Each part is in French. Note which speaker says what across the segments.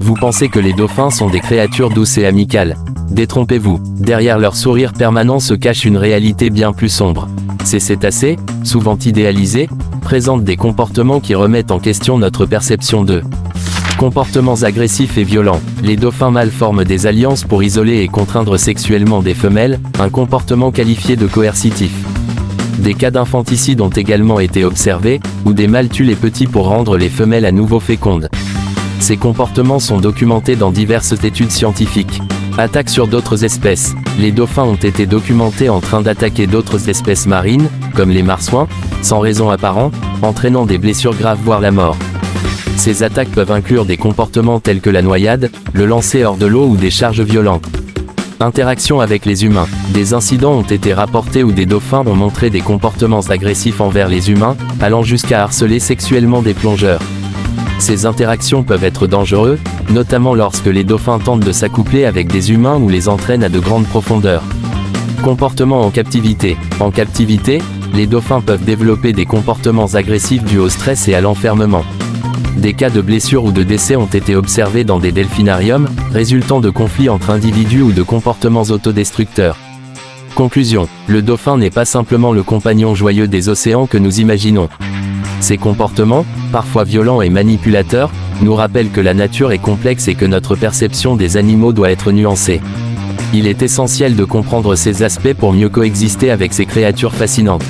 Speaker 1: Vous pensez que les dauphins sont des créatures douces et amicales. Détrompez-vous, derrière leur sourire permanent se cache une réalité bien plus sombre. Ces cétacés, souvent idéalisés, présentent des comportements qui remettent en question notre perception d'eux. Comportements agressifs et violents. Les dauphins mâles forment des alliances pour isoler et contraindre sexuellement des femelles, un comportement qualifié de coercitif. Des cas d'infanticide ont également été observés, où des mâles tuent les petits pour rendre les femelles à nouveau fécondes. Ces comportements sont documentés dans diverses études scientifiques. Attaques sur d'autres espèces. Les dauphins ont été documentés en train d'attaquer d'autres espèces marines, comme les marsouins, sans raison apparente, entraînant des blessures graves voire la mort. Ces attaques peuvent inclure des comportements tels que la noyade, le lancer hors de l'eau ou des charges violentes. Interaction avec les humains. Des incidents ont été rapportés où des dauphins ont montré des comportements agressifs envers les humains, allant jusqu'à harceler sexuellement des plongeurs. Ces interactions peuvent être dangereuses, notamment lorsque les dauphins tentent de s'accoupler avec des humains ou les entraînent à de grandes profondeurs. Comportement en captivité. En captivité, les dauphins peuvent développer des comportements agressifs dus au stress et à l'enfermement. Des cas de blessures ou de décès ont été observés dans des delphinariums, résultant de conflits entre individus ou de comportements autodestructeurs. Conclusion. Le dauphin n'est pas simplement le compagnon joyeux des océans que nous imaginons. Ces comportements, parfois violents et manipulateurs, nous rappellent que la nature est complexe et que notre perception des animaux doit être nuancée. Il est essentiel de comprendre ces aspects pour mieux coexister avec ces créatures fascinantes.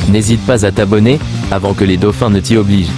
Speaker 1: N'hésite pas à t'abonner, avant que les dauphins ne t'y obligent.